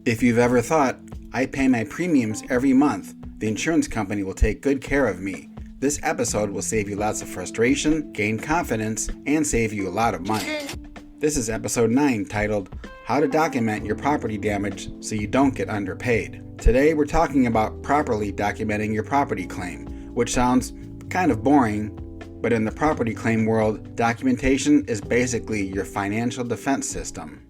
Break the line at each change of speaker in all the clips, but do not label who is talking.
If you've ever thought, I pay my premiums every month, the insurance company will take good care of me, this episode will save you lots of frustration, gain confidence, and save you a lot of money. This is episode 9, titled, How to Document Your Property Damage So You Don't Get Underpaid. Today we're talking about properly documenting your property claim, which sounds kind of boring, but in the property claim world, documentation is basically your financial defense system.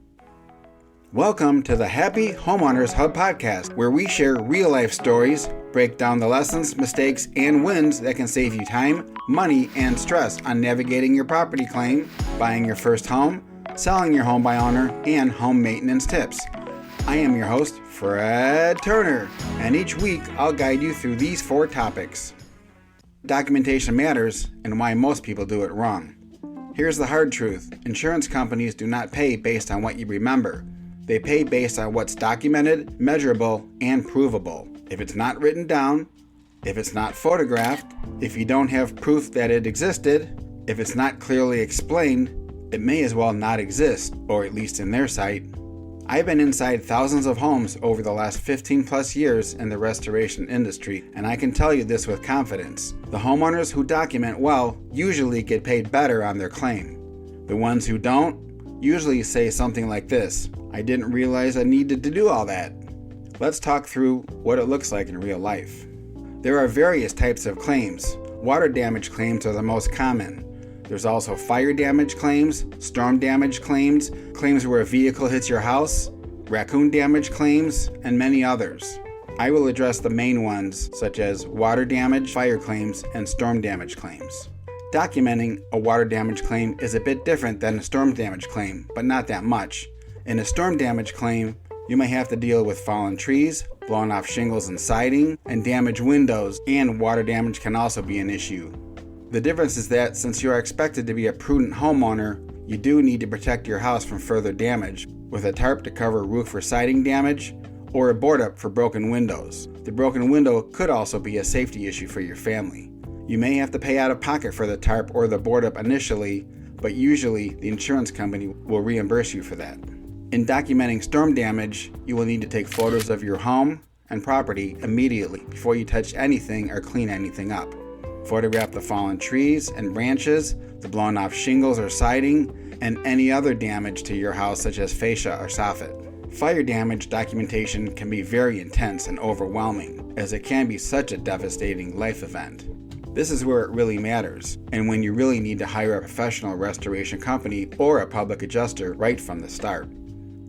Welcome to the Happy Homeowners Hub Podcast, where we share real-life stories, break down the lessons, mistakes, and wins that can save you time, money, and stress on navigating your property claim, buying your first home, selling your home by owner, and home maintenance tips. I am your host, Fred Turner, and each week I'll guide you through these 4 topics. Documentation matters and why most people do it wrong. Here's the hard truth. Insurance companies do not pay based on what you remember. They pay based on what's documented, measurable, and provable. If it's not written down, if it's not photographed, if you don't have proof that it existed, if it's not clearly explained, it may as well not exist, or at least in their sight. I've been inside thousands of homes over the last 15 plus years in the restoration industry, and I can tell you this with confidence. The homeowners who document well usually get paid better on their claim. The ones who don't usually say something like this: I didn't realize I needed to do all that. Let's talk through what it looks like in real life. There are various types of claims. Water damage claims are the most common. There's also fire damage claims, storm damage claims, claims where a vehicle hits your house, raccoon damage claims, and many others. I will address the main ones, such as water damage, fire claims, and storm damage claims. Documenting a water damage claim is a bit different than a storm damage claim, but not that much. In a storm damage claim, you may have to deal with fallen trees, blown off shingles and siding, and damaged windows, and water damage can also be an issue. The difference is that since you are expected to be a prudent homeowner, you do need to protect your house from further damage with a tarp to cover roof or siding damage, or a board up for broken windows. The broken window could also be a safety issue for your family. You may have to pay out of pocket for the tarp or the board up initially, but usually the insurance company will reimburse you for that. In documenting storm damage, you will need to take photos of your home and property immediately before you touch anything or clean anything up. Photograph the fallen trees and branches, the blown off shingles or siding, and any other damage to your house such as fascia or soffit. Fire damage documentation can be very intense and overwhelming, as it can be such a devastating life event. This is where it really matters, and when you really need to hire a professional restoration company or a public adjuster right from the start.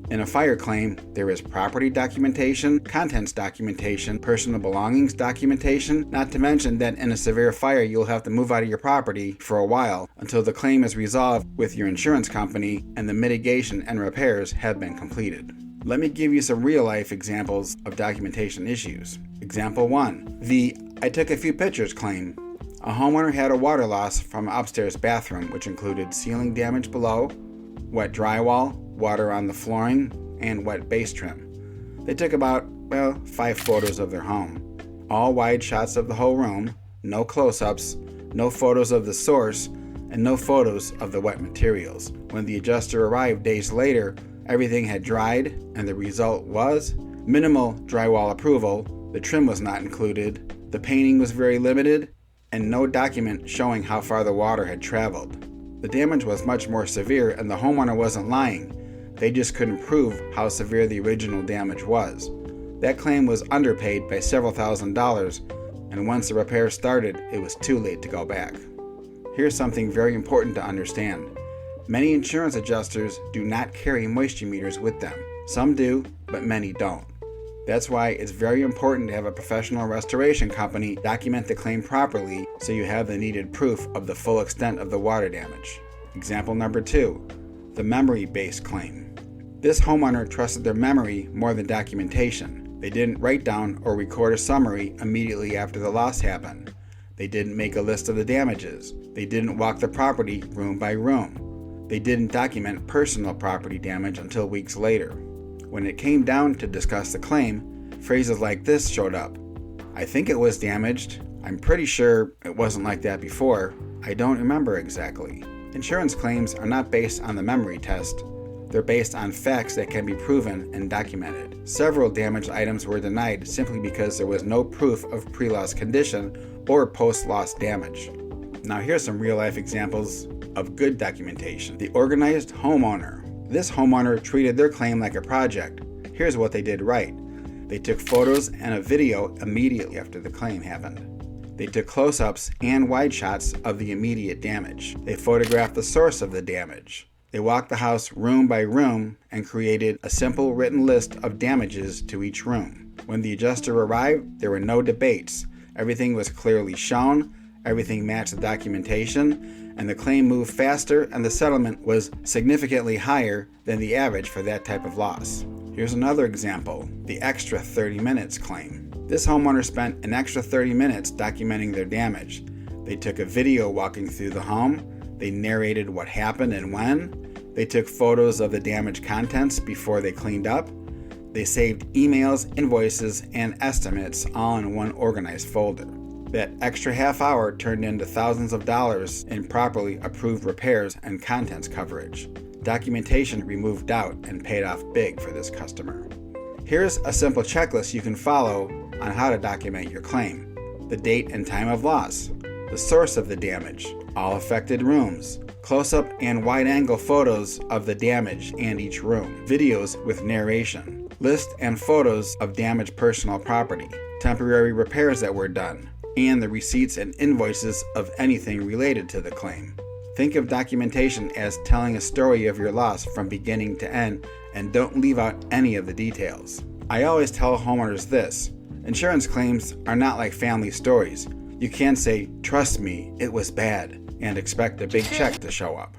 In a fire claim, there is property documentation, contents documentation, personal belongings documentation, not to mention that in a severe fire you'll have to move out of your property for a while until the claim is resolved with your insurance company and the mitigation and repairs have been completed. Let me give you some real-life examples of documentation issues. Example 1. The I took a few pictures claim. A homeowner had a water loss from an upstairs bathroom, which included ceiling damage below, wet drywall, water on the flooring, and wet base trim. They took about, 5 photos of their home. All wide shots of the whole room, no close-ups, no photos of the source, and no photos of the wet materials. When the adjuster arrived days later, everything had dried, and the result was minimal drywall approval, the trim was not included, the painting was very limited, and no document showing how far the water had traveled. The damage was much more severe, and the homeowner wasn't lying. They just couldn't prove how severe the original damage was. That claim was underpaid by several $1,000s, and once the repair started, it was too late to go back. Here's something very important to understand. Many insurance adjusters do not carry moisture meters with them. Some do, but many don't. That's why it's very important to have a professional restoration company document the claim properly so you have the needed proof of the full extent of the water damage. Example number 2, the memory-based claim. This homeowner trusted their memory more than documentation. They didn't write down or record a summary immediately after the loss happened. They didn't make a list of the damages. They didn't walk the property room by room. They didn't document personal property damage until weeks later. When it came down to discuss the claim, phrases like this showed up. I think it was damaged. I'm pretty sure it wasn't like that before. I don't remember exactly. Insurance claims are not based on the memory test. They're based on facts that can be proven and documented. Several damaged items were denied simply because there was no proof of pre-loss condition or post-loss damage. Now here's some real-life examples of good documentation. The organized homeowner. This homeowner treated their claim like a project. Here's what they did right. They took photos and a video immediately after the claim happened. They took close-ups and wide shots of the immediate damage. They photographed the source of the damage. They walked the house room by room and created a simple written list of damages to each room. When the adjuster arrived, there were no debates. Everything was clearly shown, everything matched the documentation, and the claim moved faster and the settlement was significantly higher than the average for that type of loss. Here's another example, the extra 30 minutes claim. This homeowner spent an extra 30 minutes documenting their damage. They took a video walking through the home, they narrated what happened and when, they took photos of the damaged contents before they cleaned up, they saved emails, invoices, and estimates all in one organized folder. That extra half hour turned into thousands of dollars in properly approved repairs and contents coverage. Documentation removed doubt and paid off big for this customer. Here's a simple checklist you can follow on how to document your claim. The date and time of loss, the source of the damage, all affected rooms, close-up and wide-angle photos of the damage and each room, videos with narration, list and photos of damaged personal property, temporary repairs that were done, and the receipts and invoices of anything related to the claim. Think of documentation as telling a story of your loss from beginning to end, and don't leave out any of the details. I always tell homeowners this: insurance claims are not like family stories. You can't say, "Trust me, it was bad," and expect a big check to show up.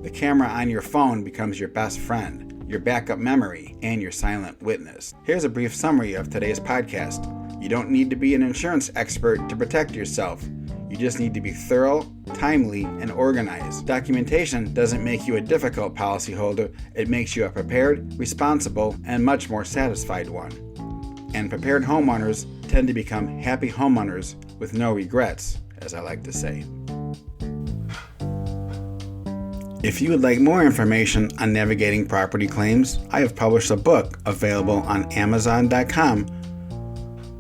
The camera on your phone becomes your best friend, your backup memory, and your silent witness. Here's a brief summary of today's podcast. You don't need to be an insurance expert to protect yourself. You just need to be thorough, timely, and organized. Documentation doesn't make you a difficult policyholder. It makes you a prepared, responsible, and much more satisfied one. And prepared homeowners tend to become happy homeowners with no regrets, as I like to say. If you would like more information on navigating property claims, I have published a book available on Amazon.com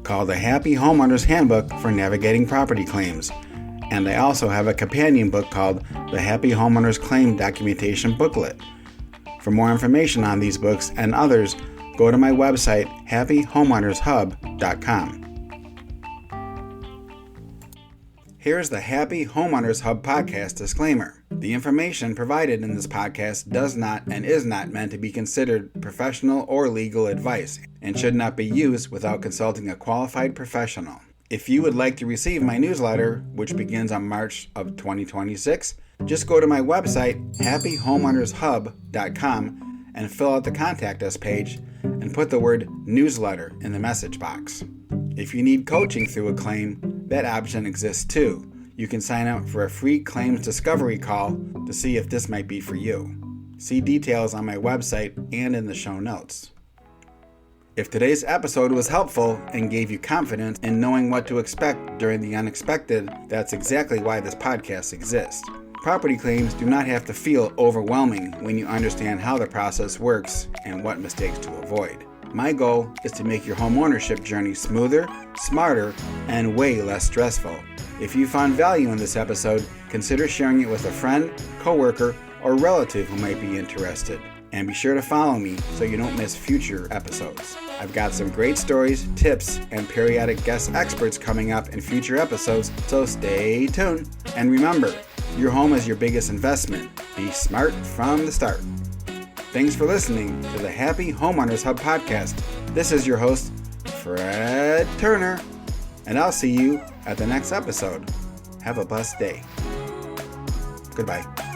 called The Happy Homeowners Handbook for Navigating Property Claims. And I also have a companion book called The Happy Homeowners Claim Documentation Booklet. For more information on these books and others, go to my website, happyhomeownershub.com. Here's the Happy Homeowners Hub Podcast disclaimer. The information provided in this podcast does not and is not meant to be considered professional or legal advice and should not be used without consulting a qualified professional. If you would like to receive my newsletter, which begins on March of 2026, just go to my website, happyhomeownershub.com, and fill out the Contact Us page and put the word newsletter in the message box. If you need coaching through a claim, that option exists too. You can sign up for a free claims discovery call to see if this might be for you. See details on my website and in the show notes. If today's episode was helpful and gave you confidence in knowing what to expect during the unexpected, that's exactly why this podcast exists. Property claims do not have to feel overwhelming when you understand how the process works and what mistakes to avoid. My goal is to make your homeownership journey smoother, smarter, and way less stressful. If you found value in this episode, consider sharing it with a friend, coworker, or relative who might be interested. And be sure to follow me so you don't miss future episodes. I've got some great stories, tips, and periodic guest experts coming up in future episodes, so stay tuned. And remember, your home is your biggest investment. Be smart from the start. Thanks for listening to the Happy Homeowners Hub Podcast. This is your host, Fred Turner, and I'll see you at the next episode. Have a blessed day. Goodbye.